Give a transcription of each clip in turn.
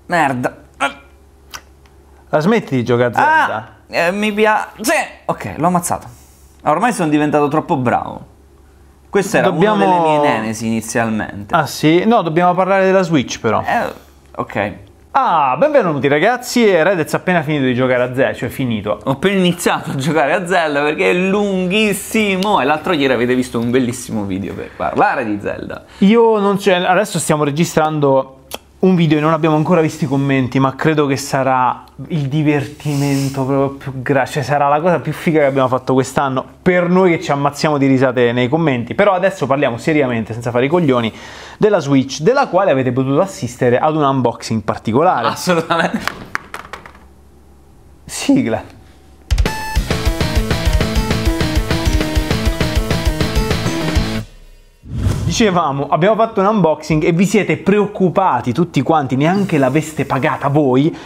Merda. La smetti di giocare a Zelda? Mi piace. Sì. Ok, l'ho ammazzato. Ormai sono diventato troppo bravo. Questa era una delle mie nemesi inizialmente. Ah sì? No, dobbiamo parlare della Switch però. Ok. Ah, benvenuti ragazzi, Redez ha appena finito di giocare a Zelda, cioè finito. Ho appena iniziato a giocare a Zelda perché è lunghissimo e l'altro ieri avete visto un bellissimo video per parlare di Zelda. Io non c'è, adesso stiamo registrando un video e non abbiamo ancora visto i commenti, ma credo che sarà il divertimento proprio più grande, cioè sarà la cosa più figa che abbiamo fatto quest'anno per noi che ci ammazziamo di risate nei commenti. Però adesso parliamo seriamente, senza fare i coglioni, della Switch, della quale avete potuto assistere ad un unboxing particolare. Assolutamente. Sigla. Dicevamo, abbiamo fatto un unboxing e vi siete preoccupati tutti quanti, neanche l'aveste pagata voi,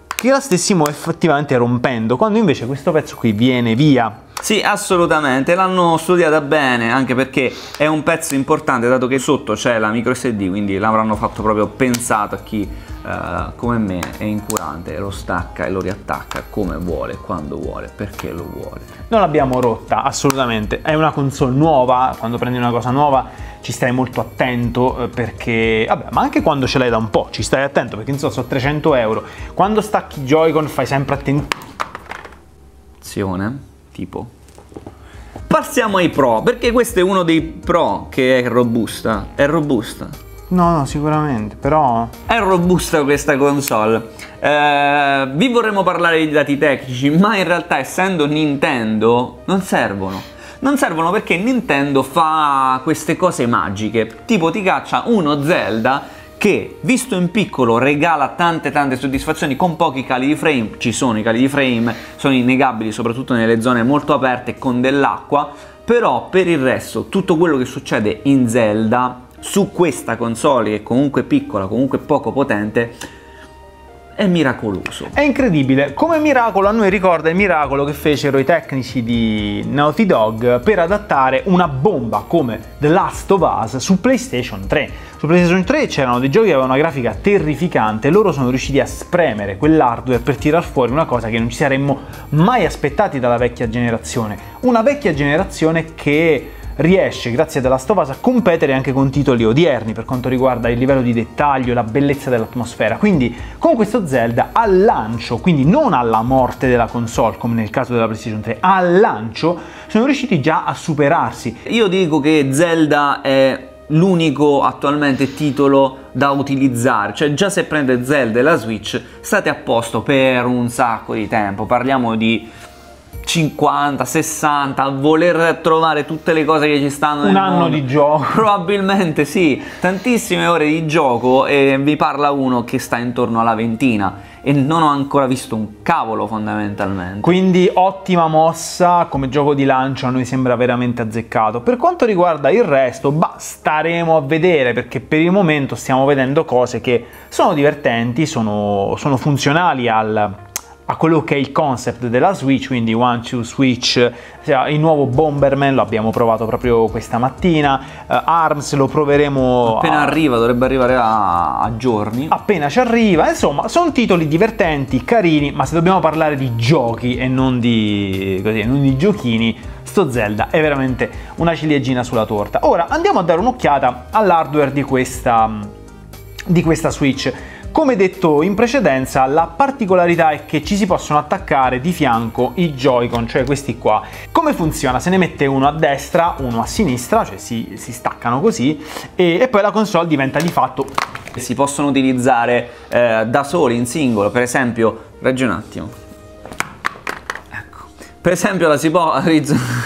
che la stessimo effettivamente rompendo, quando invece questo pezzo qui viene via. Sì, assolutamente, l'hanno studiata bene, anche perché è un pezzo importante, dato che sotto c'è la micro SD, quindi l'avranno fatto proprio pensato a chi come me è incurante e lo stacca e lo riattacca come vuole, quando vuole, perché lo vuole. Non l'abbiamo rotta, assolutamente, è una console nuova, quando prendi una cosa nuova ci stai molto attento perché, vabbè, ma anche quando ce l'hai da un po' ci stai attento perché insomma sono 300 euro, quando stacchi Joy-Con fai sempre attenzione. Tipo, passiamo ai pro, perché questo è uno dei pro che è robusta. È robusta. No, sicuramente, però è robusta questa console. Vi vorremmo parlare di dati tecnici, ma in realtà, essendo Nintendo, non servono. Non servono perché Nintendo fa queste cose magiche, tipo ti caccia uno Zelda che, visto in piccolo, regala tante soddisfazioni con pochi cali di frame. Ci sono i cali di frame, sono innegabili, soprattutto nelle zone molto aperte con dell'acqua, però per il resto tutto quello che succede in Zelda su questa console, che è comunque piccola, comunque poco potente, è miracoloso. È incredibile. Come miracolo a noi ricorda il miracolo che fecero i tecnici di Naughty Dog per adattare una bomba come The Last of Us su PlayStation 3. Su PlayStation 3 c'erano dei giochi che avevano una grafica terrificante e loro sono riusciti a spremere quell'hardware per tirar fuori una cosa che non ci saremmo mai aspettati dalla vecchia generazione. Una vecchia generazione che riesce, grazie a The Last of Us, a competere anche con titoli odierni per quanto riguarda il livello di dettaglio e la bellezza dell'atmosfera. Quindi con questo Zelda al lancio, quindi non alla morte della console come nel caso della PlayStation 3, al lancio sono riusciti già a superarsi. Io dico che Zelda è l'unico attualmente titolo da utilizzare, cioè già se prende Zelda e la Switch state a posto per un sacco di tempo. Parliamo di 50, 60, a voler trovare tutte le cose che ci stanno nel mondo. Un anno di gioco. Probabilmente sì, tantissime ore di gioco, e vi parla uno che sta intorno alla ventina e non ho ancora visto un cavolo fondamentalmente. Quindi ottima mossa come gioco di lancio, a noi sembra veramente azzeccato. Per quanto riguarda il resto, staremo a vedere, perché per il momento stiamo vedendo cose che sono divertenti, sono funzionali a quello che è il concept della Switch, quindi One Two Switch, il nuovo Bomberman lo abbiamo provato proprio questa mattina, ARMS lo proveremo appena arriva, dovrebbe arrivare a giorni. Appena ci arriva, insomma, sono titoli divertenti, carini, ma se dobbiamo parlare di giochi e non di giochini, sto Zelda è veramente una ciliegina sulla torta. Ora andiamo a dare un'occhiata all'hardware di questa Switch. Come detto in precedenza, la particolarità è che ci si possono attaccare di fianco i Joy-Con, cioè questi qua. Come funziona? Se ne mette uno a destra, uno a sinistra, cioè si staccano così, e poi la console diventa di fatto... Si possono utilizzare da soli, in singolo, per esempio, reggi un attimo. Per esempio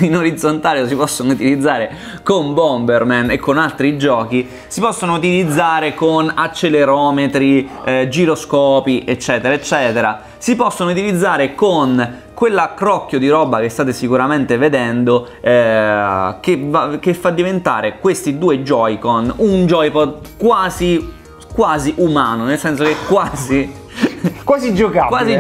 in orizzontale si possono utilizzare con Bomberman e con altri giochi, si possono utilizzare con accelerometri, giroscopi, eccetera eccetera, si possono utilizzare con quell'accrocchio di roba che state sicuramente vedendo, che fa diventare questi due Joy-Con un Joy-Pod quasi umano, nel senso che quasi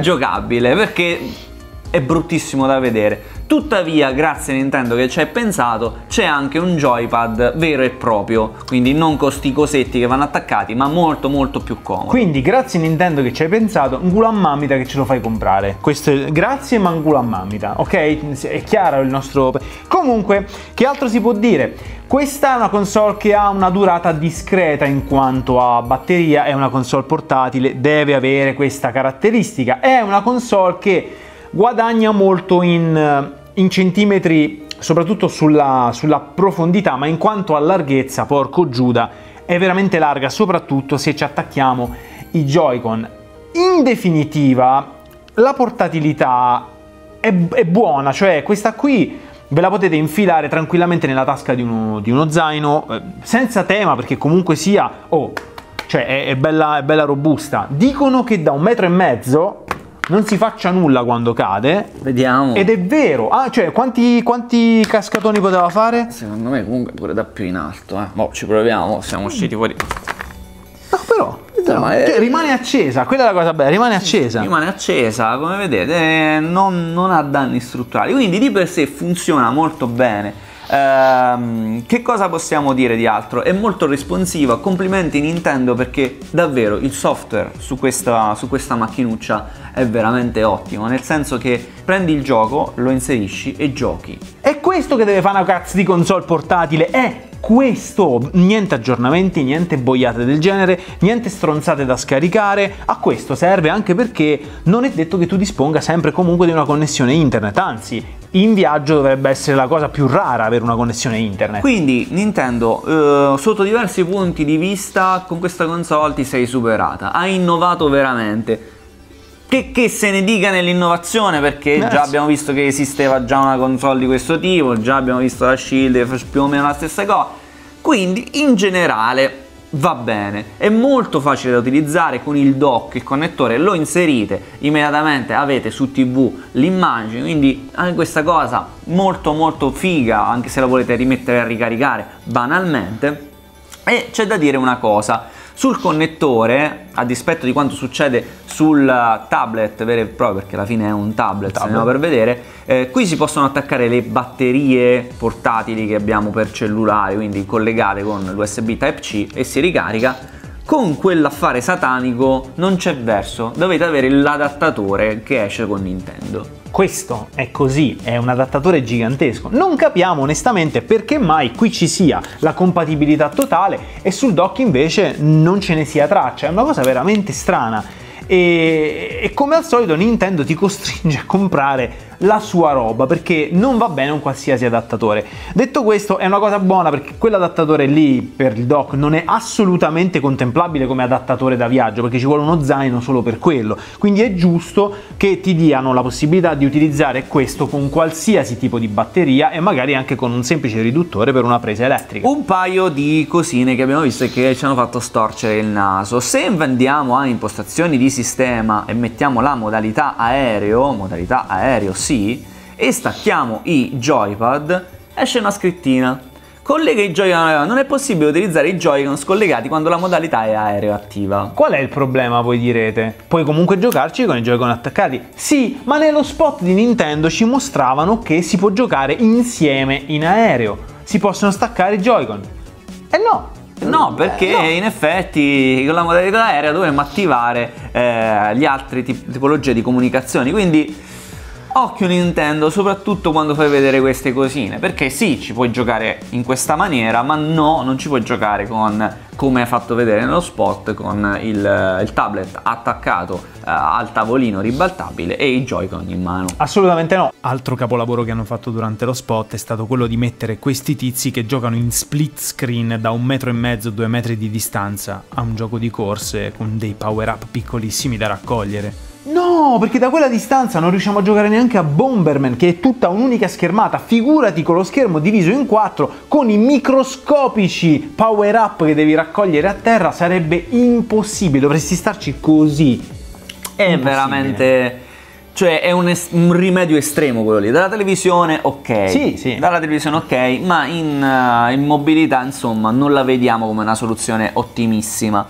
giocabile, perché è bruttissimo da vedere. Tuttavia, grazie a Nintendo che ci hai pensato, c'è anche un joypad vero e proprio, quindi non con sti cosetti che vanno attaccati, ma molto molto più comodo. Quindi grazie a Nintendo che ci hai pensato, un culo a mamita che ce lo fai comprare. Questo è grazie, ma un culo a mamita, ok? È chiaro il nostro... Comunque, che altro si può dire? Questa è una console che ha una durata discreta in quanto a batteria, è una console portatile, deve avere questa caratteristica. È una console che guadagna molto in centimetri, soprattutto sulla profondità, ma in quanto a larghezza, porco Giuda, è veramente larga, soprattutto se ci attacchiamo i Joy-Con. In definitiva, la portatilità è buona, cioè questa qui ve la potete infilare tranquillamente nella tasca di uno zaino, senza tema, perché comunque sia, cioè è bella robusta. Dicono che da 1,5 metri non si faccia nulla quando cade. Vediamo. Ed è vero. Cioè, quanti cascatoni poteva fare? Secondo me comunque pure da più in alto, Mo ci proviamo, siamo usciti fuori. No, però cioè, rimane accesa, quella è la cosa bella, rimane accesa. Rimane accesa, come vedete, non ha danni strutturali, quindi di per sé funziona molto bene. Che cosa possiamo dire di altro? È molto responsiva, complimenti Nintendo, perché davvero il software su questa macchinuccia è veramente ottimo, nel senso che prendi il gioco, lo inserisci e giochi. È questo che deve fare una cazzo di console portatile, è questo, niente aggiornamenti, niente boiate del genere, niente stronzate da scaricare. A questo serve, anche perché non è detto che tu disponga sempre comunque di una connessione internet, anzi in viaggio dovrebbe essere la cosa più rara avere una connessione internet. Quindi Nintendo, sotto diversi punti di vista, con questa console ti sei superata, hai innovato veramente. Che se ne dica nell'innovazione, perché già abbiamo visto che esisteva già una console di questo tipo, già abbiamo visto la Shield che fa più o meno la stessa cosa, quindi in generale va bene, è molto facile da utilizzare. Con il dock, il connettore, lo inserite, immediatamente avete su TV l'immagine, quindi anche questa cosa molto molto figa, anche se la volete rimettere a ricaricare banalmente. E c'è da dire una cosa: sul connettore, a dispetto di quanto succede sul tablet vero e proprio, perché alla fine è un tablet, andiamo per vedere, qui si possono attaccare le batterie portatili che abbiamo per cellulare, quindi collegate con l'USB Type-C, e si ricarica. Con quell'affare satanico non c'è verso, dovete avere l'adattatore che esce con Nintendo. Questo è così, è un adattatore gigantesco. Non capiamo onestamente perché mai qui ci sia la compatibilità totale e sul dock invece non ce ne sia traccia. È una cosa veramente strana. E come al solito Nintendo ti costringe a comprare la sua roba, perché non va bene un qualsiasi adattatore. Detto questo, è una cosa buona, perché quell'adattatore lì per il dock non è assolutamente contemplabile come adattatore da viaggio, perché ci vuole uno zaino solo per quello. Quindi è giusto che ti diano la possibilità di utilizzare questo con qualsiasi tipo di batteria e magari anche con un semplice riduttore per una presa elettrica. Un paio di cosine che abbiamo visto e che ci hanno fatto storcere il naso. Se andiamo a impostazioni di sistema e mettiamo la modalità aereo sì, e stacchiamo i joypad, esce una scrittina: collega i Joy-Con. Non è possibile utilizzare i Joy-Con scollegati quando la modalità è aereo attiva. Qual è il problema, voi direte? Puoi comunque giocarci con i Joy-Con attaccati? Sì, ma nello spot di Nintendo ci mostravano che si può giocare insieme in aereo, si possono staccare i Joy-Con. E no, perché in effetti con la modalità aerea dovremmo attivare gli altri tipologie di comunicazioni, quindi occhio Nintendo, soprattutto quando fai vedere queste cosine, perché sì, ci puoi giocare in questa maniera, ma no, non ci puoi giocare come hai fatto vedere nello spot, con il tablet attaccato al tavolino ribaltabile e i Joy-Con in mano. Assolutamente no. Altro capolavoro che hanno fatto durante lo spot è stato quello di mettere questi tizi che giocano in split screen da 1,5 metri, 2 metri di distanza a un gioco di corse con dei power up piccolissimi da raccogliere. No, perché da quella distanza non riusciamo a giocare neanche a Bomberman, che è tutta un'unica schermata. Figurati con lo schermo diviso in 4, con i microscopici power up che devi raccogliere a terra, sarebbe impossibile, dovresti starci così. È veramente... cioè è un rimedio estremo quello lì. Dalla televisione ok, sì. Dalla televisione ok, ma in mobilità insomma non la vediamo come una soluzione ottimissima.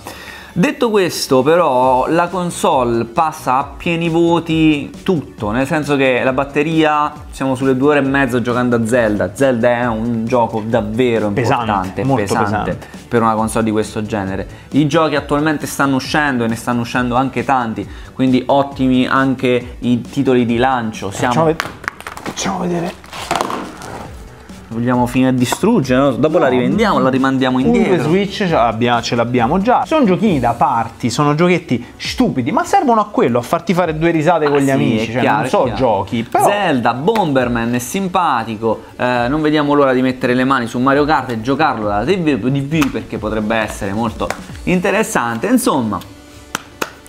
Detto questo, però, la console passa a pieni voti tutto, nel senso che la batteria, siamo sulle 2 ore e mezza giocando a Zelda. Zelda è un gioco davvero importante, molto pesante per una console di questo genere. I giochi attualmente stanno uscendo e ne stanno uscendo anche tanti, quindi ottimi anche i titoli di lancio. Facciamo vedere. Vogliamo finire a distruggere, no? Dopo la rivendiamo, la rimandiamo indietro. Switch ce l'abbiamo già. Sono giochini da party, sono giochetti stupidi, ma servono a quello, a farti fare 2 risate con gli amici. Cioè, chiaro, non so giochi. Però... Zelda, Bomberman è simpatico. Non vediamo l'ora di mettere le mani su Mario Kart e giocarlo dalla TV perché potrebbe essere molto interessante. Insomma,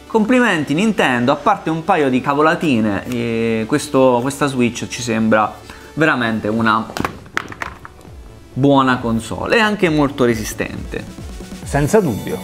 complimenti Nintendo, a parte un paio di cavolatine, questa Switch ci sembra veramente una buona console e anche molto resistente. Senza dubbio.